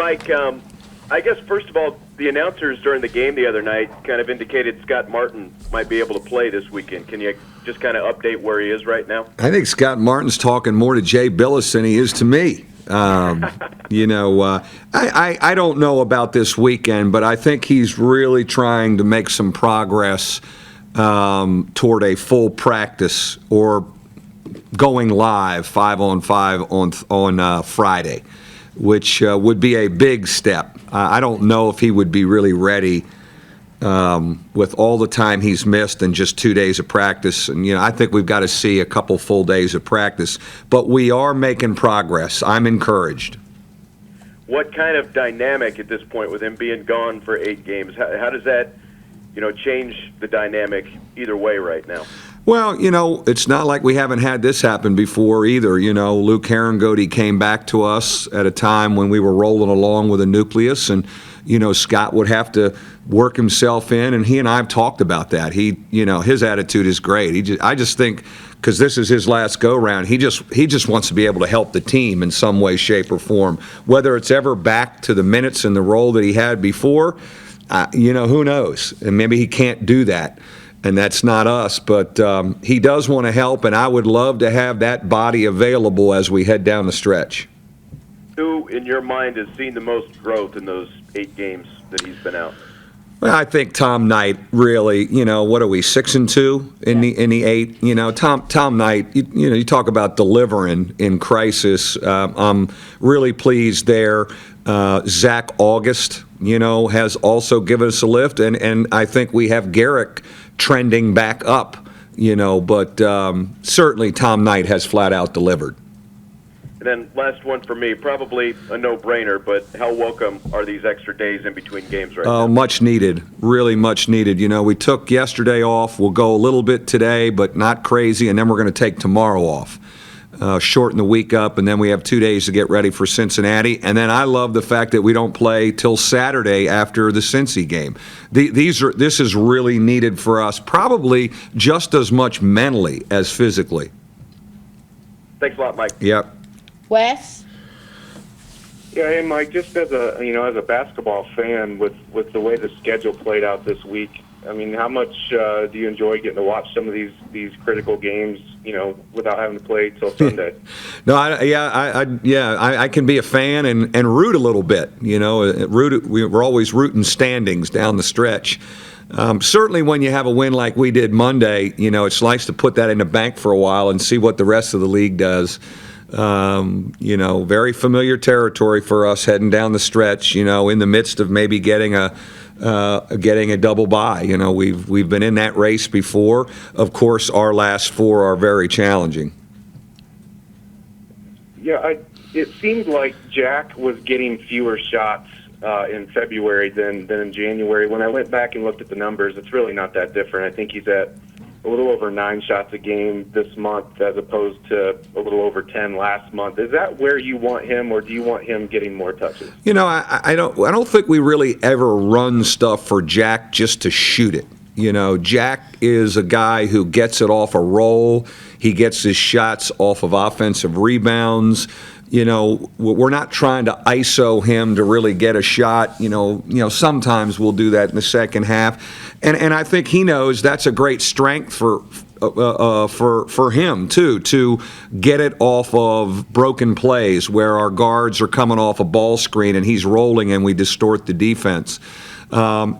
Mike. I guess, first of all, the announcers during the game the other night kind of indicated Scott Martin might be able to play this weekend. Can you just kind of update where he is right now? I think Scott Martin's talking more to Jay Billis than he is to me. I don't know about this weekend, but I think he's really trying to make some progress toward a full practice or going live 5-on-5 on Friday, which would be a big step. I don't know if he would be really ready with all the time he's missed and just 2 days of practice. And, I think we've got to see a couple full days of practice. But we are making progress. I'm encouraged. What kind of dynamic at this point with him being gone for 8 games? How does that, change the dynamic either way right now? Well, it's not like we haven't had this happen before either. Luke Herringody came back to us at a time when we were rolling along with a nucleus, and, Scott would have to work himself in, and he and I have talked about that. His attitude is great. I just think because this is his last go-round, he just wants to be able to help the team in some way, shape, or form. Whether it's ever back to the minutes and the role that he had before, who knows? And maybe he can't do that. And that's not us, but he does want to help, and I would love to have that body available as we head down the stretch. Who, in your mind, has seen the most growth in those 8 games that he's been out? Well, I think Tom Knight really. What are we, 6-2 in the 8? Tom Knight. You talk about delivering in crisis. I'm really pleased there. Zach August, has also given us a lift, and I think we have Garrick trending back up, but certainly Tom Knight has flat out delivered. And then last one for me, probably a no-brainer, but how welcome are these extra days in between games right now? Much needed, really much needed. We took yesterday off. We'll go a little bit today, but not crazy, and then we're going to take tomorrow off. Shorten the week up, and then we have 2 days to get ready for Cincinnati. And then I love the fact that we don't play till Saturday after the Cincy game. This is really needed for us, probably just as much mentally as physically. Thanks a lot, Mike. Yep. Wes? Yeah, hey, Mike, just as a basketball fan, with the way the schedule played out this week, I mean, how much do you enjoy getting to watch some of these critical games, without having to play till Sunday? No, I can be a fan and root a little bit. We're always rooting standings down the stretch. Certainly when you have a win like we did Monday, it's nice to put that in the bank for a while and see what the rest of the league does. Very familiar territory for us heading down the stretch, in the midst of maybe getting a double bye. We've been in that race before. Of course, our last 4 are very challenging. Yeah, it seemed like Jack was getting fewer shots in February than in January. When I went back and looked at the numbers, it's really not that different. I think he's at a little over 9 shots a game this month as opposed to a little over 10 last month. Is that where you want him, or do you want him getting more touches? I don't think we really ever run stuff for Jack just to shoot it. Jack is a guy who gets it off a roll. He gets his shots off of offensive rebounds. We're not trying to ISO him to really get a shot. Sometimes we'll do that in the second half. And I think he knows that's a great strength for him too, to get it off of broken plays where our guards are coming off a ball screen and he's rolling and we distort the defense.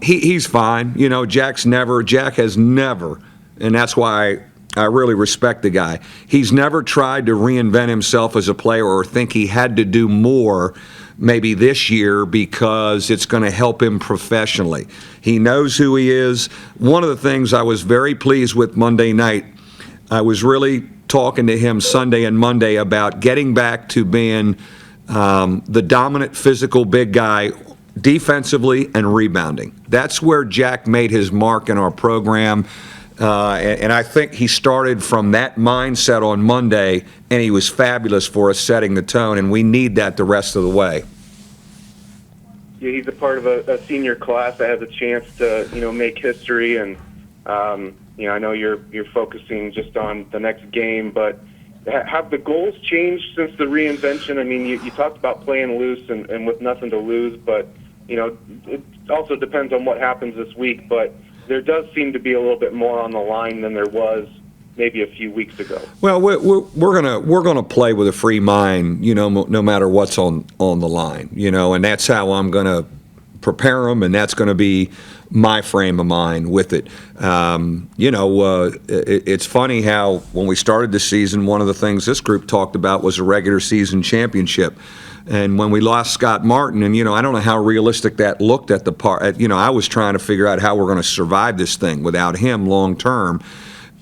He's fine. Jack has never, and that's why I really respect the guy. He's never tried to reinvent himself as a player or think he had to do more maybe this year because it's going to help him professionally. He knows who he is. One of the things I was very pleased with Monday night, I was really talking to him Sunday and Monday about getting back to being the dominant physical big guy defensively and rebounding. That's where Jack made his mark in our program. And I think he started from that mindset on Monday, and he was fabulous for us setting the tone, and we need that the rest of the way. Yeah, he's a part of a senior class that has a chance to, make history. And, I know you're focusing just on the next game, but, Have the goals changed since the reinvention? I mean, you talked about playing loose and with nothing to lose, but, it also depends on what happens this week. But there does seem to be a little bit more on the line than there was maybe a few weeks ago. Well, we're gonna play with a free mind, no matter what's on the line, and that's how I'm gonna prepare them, and that's going to be my frame of mind with it. It's funny how when we started the season, one of the things this group talked about was a regular season championship. And when we lost Scott Martin, and I don't know how realistic that looked at the part. I was trying to figure out how we're going to survive this thing without him long term.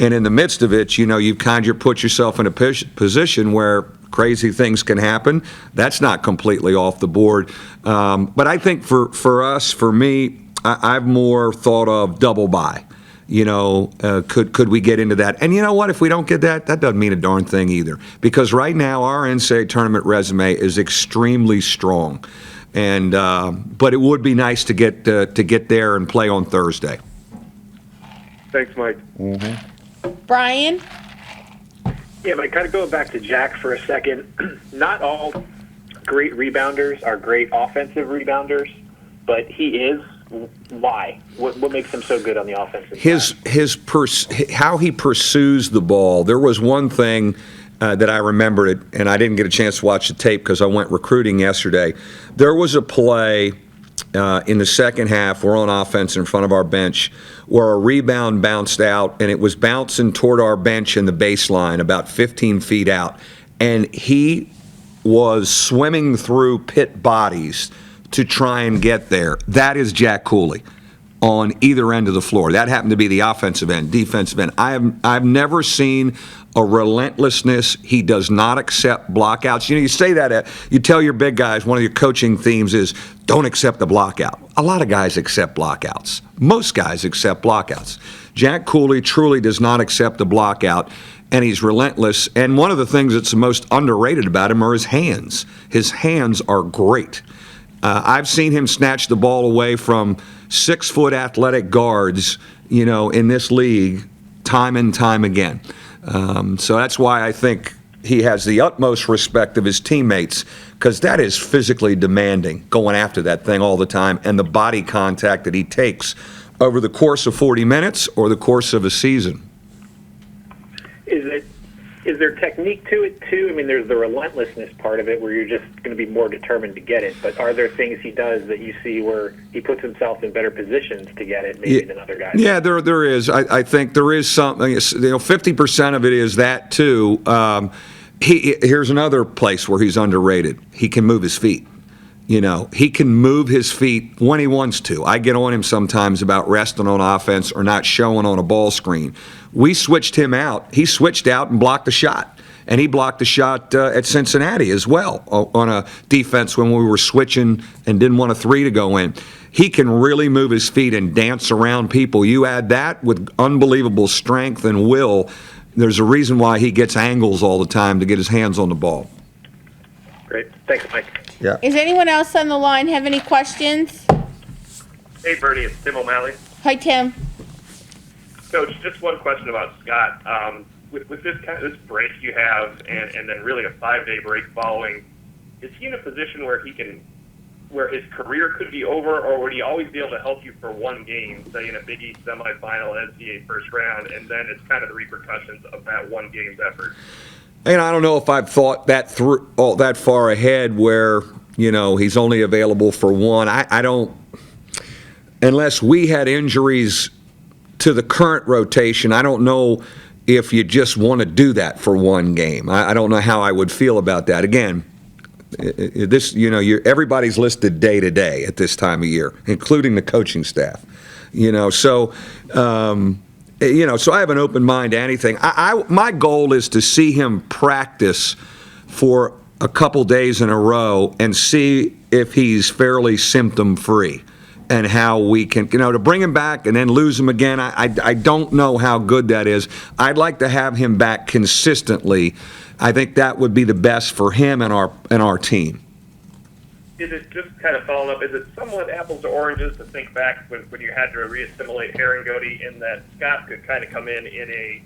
And in the midst of it, you've kind of put yourself in a position where crazy things can happen. That's not completely off the board. But I think for us, for me, I've more thought of double bye. Could we get into that? And you know what? If we don't get that doesn't mean a darn thing either. Because right now, our NCAA tournament resume is extremely strong. And but it would be nice to get there and play on Thursday. Thanks, Mike. Mm-hmm. Brian? Yeah, but kind of going back to Jack for a second, not all great rebounders are great offensive rebounders, but he is. Why? What makes him so good on the offensive side? How he pursues the ball. There was one thing that I remembered, and I didn't get a chance to watch the tape because I went recruiting yesterday. There was a play in the second half, we're on offense in front of our bench, where a rebound bounced out, and it was bouncing toward our bench in the baseline about 15 feet out. And he was swimming through Pitt bodies to try and get there. That is Jack Cooley on either end of the floor. That happened to be the offensive end, defensive end. I've never seen a relentlessness. He does not accept blockouts. You say that, you tell your big guys, one of your coaching themes is don't accept the blockout. A lot of guys accept blockouts. Most guys accept blockouts. Jack Cooley truly does not accept the blockout, and he's relentless. And one of the things that's the most underrated about him are his hands. His hands are great. I've seen him snatch the ball away from 6-foot athletic guards, in this league time and time again. So that's why I think he has the utmost respect of his teammates, because that is physically demanding, going after that thing all the time, and the body contact that he takes over the course of 40 minutes or the course of a season. Is there technique to it, too? I mean, there's the relentlessness part of it where you're just going to be more determined to get it. But are there things he does that you see where he puts himself in better positions to get it maybe than other guys? Yeah, there is. I think there is something. 50% of it is that, too. Here's another place where he's underrated. He can move his feet. He can move his feet when he wants to. I get on him sometimes about resting on offense or not showing on a ball screen. We switched him out. He switched out and blocked a shot. And he blocked a shot at Cincinnati as well on a defense when we were switching and didn't want a three to go in. He can really move his feet and dance around people. You add that with unbelievable strength and will, there's a reason why he gets angles all the time to get his hands on the ball. Great. Thanks, Mike. Yeah. Is anyone else on the line have any questions? Hey, Bernie, it's Tim O'Malley. Hi, Tim. Coach, just one question about Scott. With this break you have, and then really a 5-day break following, is he in a position where where his career could be over, or would he always be able to help you for one game, say in a Big East semifinal, NCAA first round, and then it's kind of the repercussions of that one game's effort? And I don't know if I've thought that through all that far ahead where, he's only available for one. I don't, unless we had injuries to the current rotation, I don't know if you just want to do that for one game. I don't know how I would feel about that. Again, everybody's listed day to day at this time of year, including the coaching staff. So I have an open mind to anything. My goal is to see him practice for a couple days in a row and see if he's fairly symptom-free and how we can, to bring him back and then lose him again. I don't know how good that is. I'd like to have him back consistently. I think that would be the best for him and our team. Is it just kind of following up? Is it somewhat apples to oranges to think back when you had to reassimilate Herringody in that Scott could kind of come in a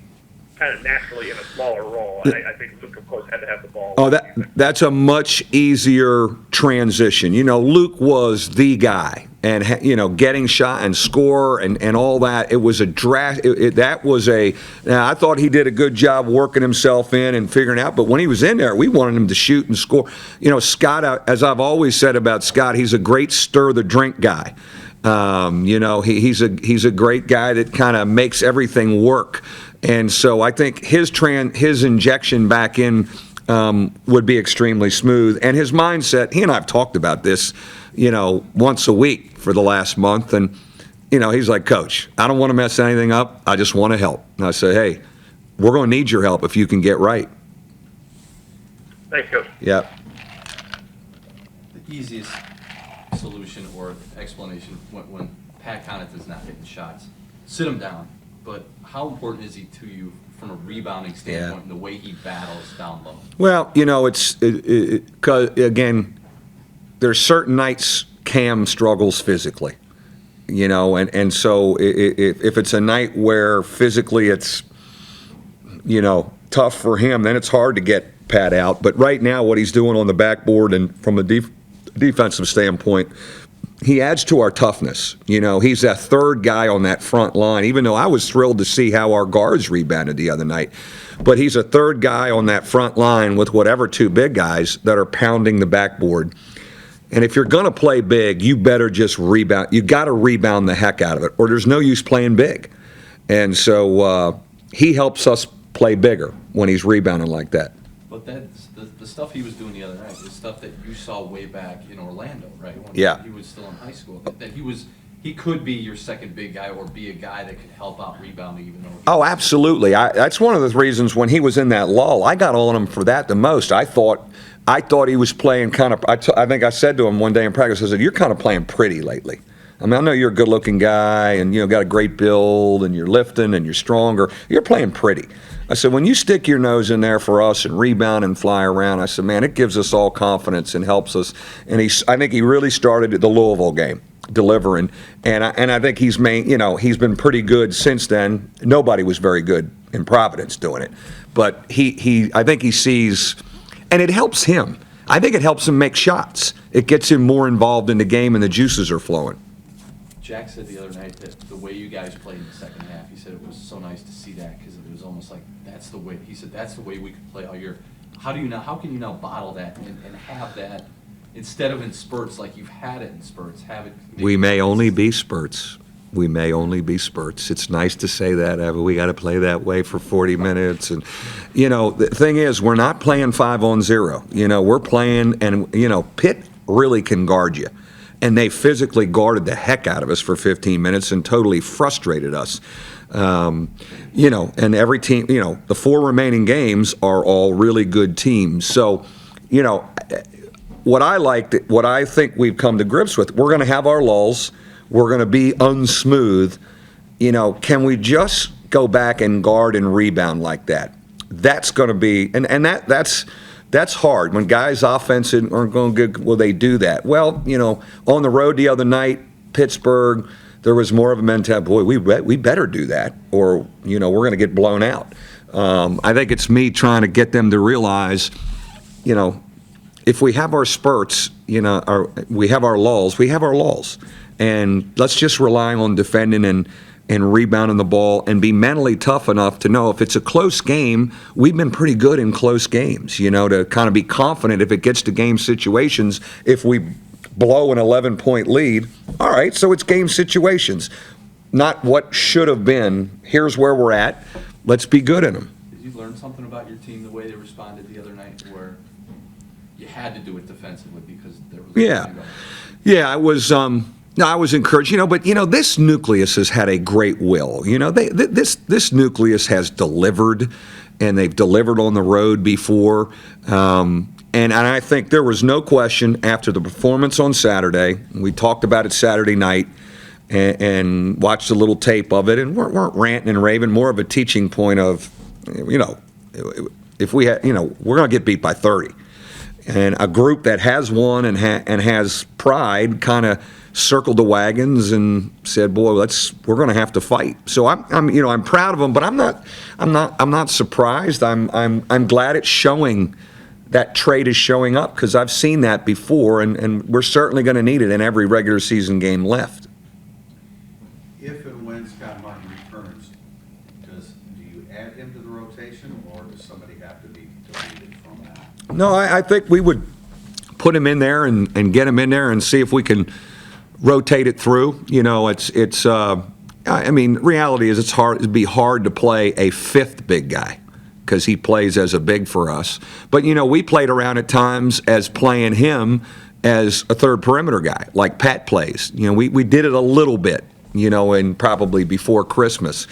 kind of naturally in a smaller role. I think Luke, of course, had to have the ball. Oh, that's a much easier transition. Luke was the guy, and getting shot and score and all that. It was a Now, I thought he did a good job working himself in and figuring out. But when he was in there, we wanted him to shoot and score. Scott, as I've always said about Scott, he's a great stir the drink guy. He's a great guy that kind of makes everything work. And so I think his injection back in would be extremely smooth. And his mindset, he and I have talked about this, once a week for the last month. And, he's like, Coach, I don't want to mess anything up. I just want to help. And I say, hey, we're going to need your help if you can get right. Thanks, Coach. Yeah. The easiest solution or explanation when Pat Connaughton is not hitting shots, sit him down. But how important is he to you from a rebounding standpoint and the way he battles down low? Well, it's because again, there's certain nights Cam struggles physically, and so if it's a night where physically it's tough for him, then it's hard to get Pat out. But right now, what he's doing on the backboard and from a defensive standpoint, he adds to our toughness. He's that third guy on that front line, even though I was thrilled to see how our guards rebounded the other night. But he's a third guy on that front line with whatever two big guys that are pounding the backboard. And if you're going to play big, you better just rebound. You got to rebound the heck out of it, or there's no use playing big. And so he helps us play bigger when he's rebounding like that. But that's the stuff he was doing the other night is stuff that you saw way back in Orlando, right? When he was still in high school. That he could be your second big guy or be a guy that could help out rebounding even though. Oh, absolutely. That's one of the reasons when he was in that lull, I got on him for that the most. I thought he was playing kind of. I think I said to him one day in practice, I said, "You're kind of playing pretty lately. I mean, I know you're a good-looking guy and got a great build and you're lifting and you're stronger. You're playing pretty." I said, when you stick your nose in there for us and rebound and fly around, I said, man, it gives us all confidence and helps us. And I think he really started at the Louisville game delivering. And I think he's been pretty good since then. Nobody was very good in Providence doing it, but I think he sees, and it helps him. I think it helps him make shots. It gets him more involved in the game, and the juices are flowing. Jack said the other night that the way you guys played in the second half, he said it was so nice to see that because it was almost like that's the way. He said that's the way we could play all year. How can you now bottle that and have that instead of in spurts like you've had it in spurts? Have it. We may only be spurts. We may only be spurts. It's nice to say that, but we got to play that way for 40 minutes. And, the thing is, we're not playing 5-on-0. We're playing, and, Pitt really can guard you. And they physically guarded the heck out of us for 15 minutes and totally frustrated us. And every team, the four remaining games are all really good teams. So, what I think we've come to grips with, we're going to have our lulls. We're going to be unsmooth. Can we just go back and guard and rebound like that? That's going to be, and that's hard. When guys offensive aren't going good, will they do that? Well, on the road the other night, Pittsburgh, there was more of a mentality, boy, we better do that, or, we're going to get blown out. I think it's me trying to get them to realize, if we have our spurts, we have our lulls, and let's just rely on defending and rebounding the ball and be mentally tough enough to know if it's a close game, we've been pretty good in close games, to kind of be confident if it gets to game situations. If we blow an 11-point lead, all right, so it's game situations, not what should have been. Here's where we're at. Let's be good in them. Did you learn something about your team, the way they responded the other night, where you had to do it defensively because there was I was I was encouraged, but this nucleus has had a great will. This nucleus has delivered, and they've delivered on the road before. And I think there was no question after the performance on Saturday. We talked about it Saturday night and watched a little tape of it, and weren't ranting and raving. More of a teaching point of, if we had, we're going to get beat by 30. And a group that has won and has pride kind of circled the wagons and said, "Boy, we're going to have to fight." So I'm proud of them, but I'm not surprised. I'm glad it's showing. That trade is showing up because I've seen that before, and we're certainly going to need it in every regular season game left. If and when Scott Martin returns, do you add him to the rotation, or does somebody have to be deleted from that? No, I think we would put him in there and get him in there and see if we can rotate it through. Reality is it'd be hard to play a fifth big guy because he plays as a big for us. But, we played around at times as playing him as a third perimeter guy, like Pat plays. We did it a little bit, and probably before Christmas.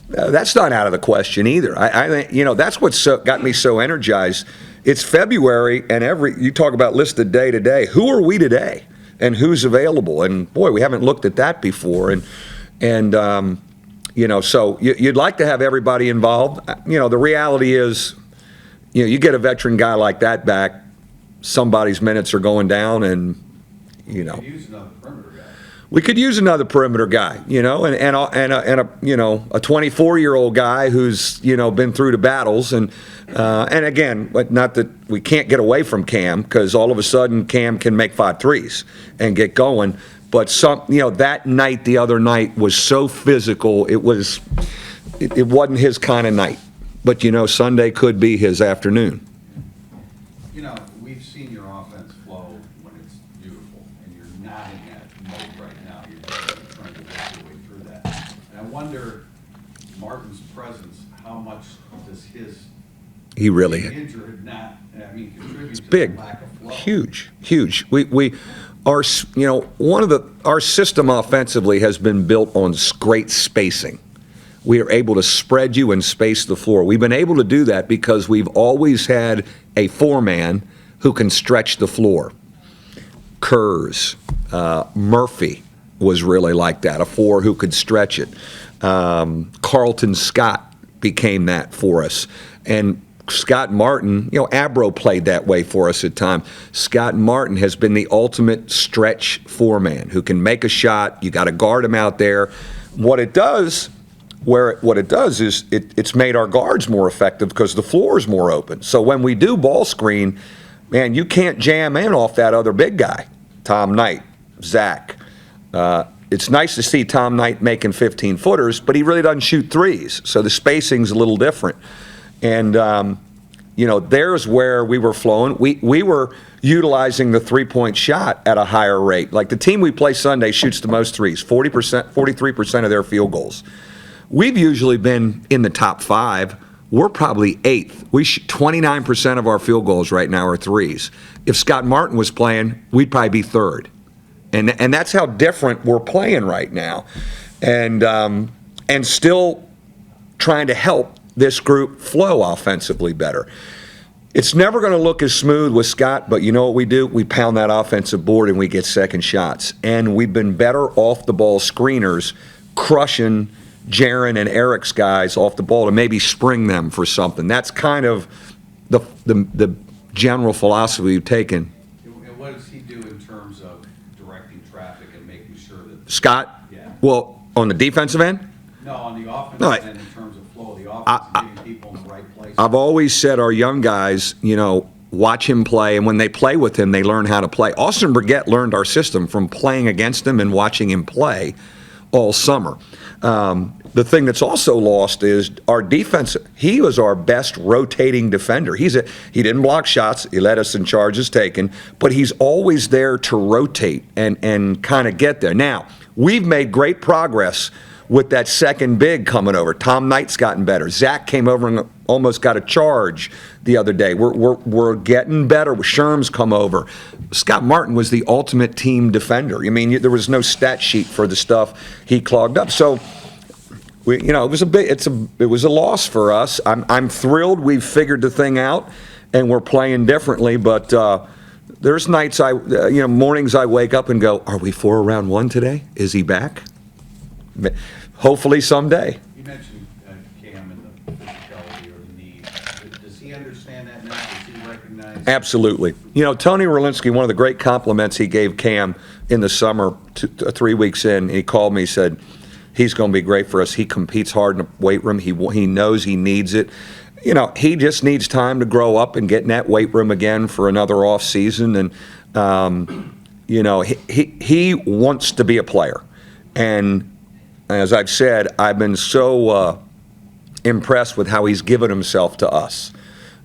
That's not out of the question either. I think, that's what got me so energized. It's February, and you talk about listed day to day. Who are we today, and who's available? And boy, we haven't looked at that before. So you'd like to have everybody involved. The reality is, you get a veteran guy like that back, somebody's minutes are going down, and You could use another perimeter guy. We could use another perimeter guy, and a 24-year-old guy who's been through the battles, and again, but not that we can't get away from Cam, because all of a sudden Cam can make 5 threes and get going. But that night, the other night, was so physical. It wasn't his kind of night. But Sunday could be his afternoon. We've seen your offense flow when it's beautiful, and you're not in that mode right now. You're just trying to work your way through that. And I wonder, Martin's presence, how much does his He really injured not? Contribute to big, the lack of flow? huge. Our system offensively has been built on great spacing. We are able to spread you and space the floor. We've been able to do that because we've always had a 4-man who can stretch the floor. Kurz, Murphy was really like that, a 4 who could stretch it. Carlton Scott became that for us. And Scott Martin, Abro played that way for us at times. Scott Martin has been the ultimate stretch 4-man who can make a shot. You got to guard him out there. What it does is it's made our guards more effective because the floor is more open. So when we do ball screen, man, you can't jam in off that other big guy, Tom Knight, Zach. It's nice to see Tom Knight making 15-footers, but he really doesn't shoot threes. So the spacing's a little different. And, there's where we were flowing. We were utilizing the three-point shot at a higher rate. Like the team we play Sunday shoots the most threes, 43% of their field goals. We've usually been in the top 5. We're probably 8th. 29% of our field goals right now are threes. If Scott Martin was playing, we'd probably be 3rd. And that's how different we're playing right now. And still trying to help this group flow offensively better. It's never going to look as smooth with Scott, but you know what we do? We pound that offensive board and we get second shots. And we've been better off the ball screeners, crushing Jaron and Eric's guys off the ball to maybe spring them for something. That's kind of the general philosophy we've taken. And what does he do in terms of directing traffic and making sure that Scott? Yeah. Well, on the defensive end? No, on the offensive end in terms of flow of the offense and getting people in the right place. I've always said our young guys, watch him play, and when they play with him, they learn how to play. Austin Brigette learned our system from playing against him and watching him play all summer. The thing that's also lost is our defense. He was our best rotating defender. He didn't block shots. He led us in charges taken, but he's always there to rotate and kind of get there. Now, we've made great progress with that second big coming over. Tom Knight's gotten better. Zach came over and almost got a charge the other day. We're getting better. Sherm's come over. Scott Martin was the ultimate team defender. There was no stat sheet for the stuff he clogged up. So, it was a loss for us. I'm thrilled we've figured the thing out and we're playing differently. But there's nights mornings I wake up and go, are we 4 around 1 today? Is he back? Hopefully someday. You mentioned Cam and the physicality or the need. Does he understand that now? Does he recognize? Absolutely. You know, Tony Orlinski, one of the great compliments he gave Cam in the summer, 3 weeks in, he called me, he said, he's going to be great for us. He competes hard in the weight room. He knows he needs it. You know, he just needs time to grow up and get in that weight room again for another off season. And, you know, he wants to be a player. And as I've said, I've been so impressed with how he's given himself to us.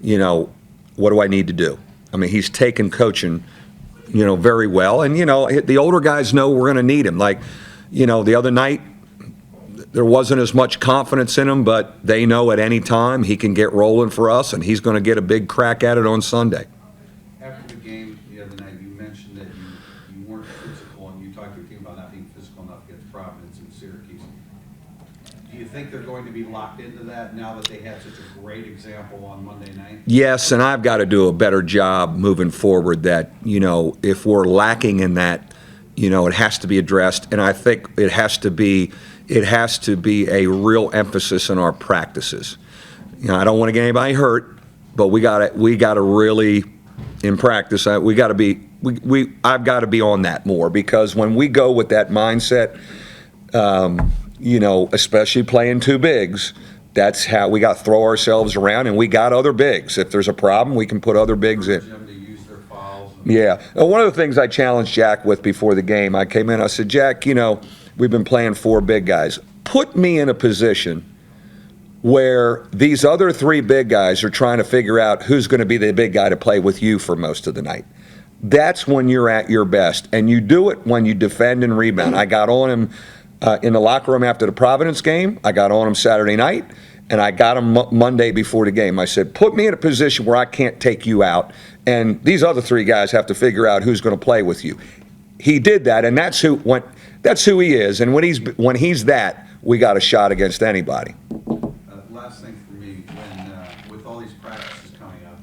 You know, what do I need to do? I mean, he's taken coaching, you know, very well. And, you know, the older guys know we're going to need him. Like, you know, the other night, there wasn't as much confidence in him, but they know at any time he can get rolling for us, and he's going to get a big crack at it on Sunday. After the game the other night, you mentioned that you weren't physical, and you talked to your team about not being physical enough against Providence and Syracuse. Do you think they're going to be locked into that now that they had such a great example on Monday night? Yes, and I've got to do a better job moving forward that, you know, if we're lacking in that, you know, it has to be addressed, and I think it has to be a real emphasis in our practices. You know, I don't want to get anybody hurt, but we got to really, in practice, I've got to be on that more, because when we go with that mindset, you know, especially playing two bigs, that's how we got to throw ourselves around, and we got other bigs. If there's a problem, we can put other bigs in. Them to use their fouls. Yeah. One of the things I challenged Jack with before the game, I came in, I said, Jack, you know, we've been playing four big guys. Put me in a position where these other three big guys are trying to figure out who's going to be the big guy to play with you for most of the night. That's when you're at your best, and you do it when you defend and rebound. I got on him in the locker room after the Providence game. I got on him Saturday night, and I got him Monday before the game. I said, put me in a position where I can't take you out, and these other three guys have to figure out who's going to play with you. He did that, and that's who he is. And when he's that, we got a shot against anybody. Last thing for me, with all these practices coming up,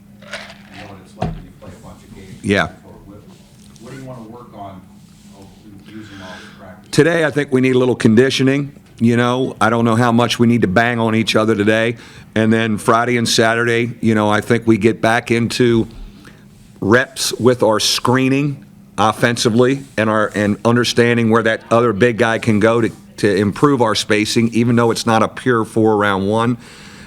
you know what it's like when you play a bunch of games. Yeah. What do you want to work on using all these practices? Today, I think we need a little conditioning. You know, I don't know how much we need to bang on each other today. And then Friday and Saturday, you know, I think we get back into reps with our screening offensively and understanding where that other big guy can go to improve our spacing, even though it's not a pure 4-round-1,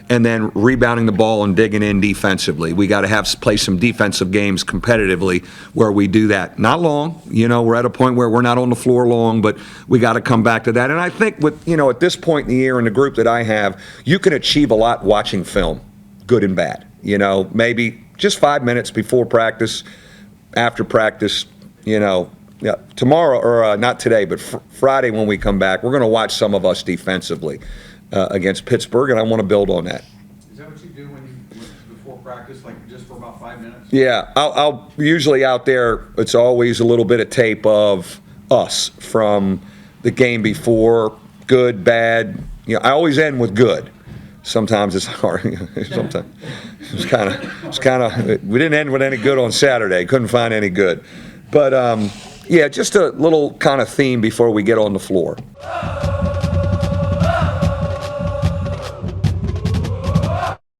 and then rebounding the ball and digging in defensively. We got to play some defensive games competitively where we do that. Not long, you know, we're at a point where we're not on the floor long, but we got to come back to that. And I think with, you know, at this point in the year in the group that I have, you can achieve a lot watching film, good and bad. You know, maybe just 5 minutes before practice, after practice, you know, yeah, tomorrow, or not today, but Friday when we come back, we're going to watch some of us defensively against Pittsburgh, and I want to build on that. Is that what you do before practice, like just for about 5 minutes? Yeah, I'll usually out there, it's always a little bit of tape of us from the game before, good, bad. You know, I always end with good. Sometimes it's hard. Sometimes it's kind of. We didn't end with any good on Saturday. Couldn't find any good. But, yeah, just a little kind of theme before we get on the floor.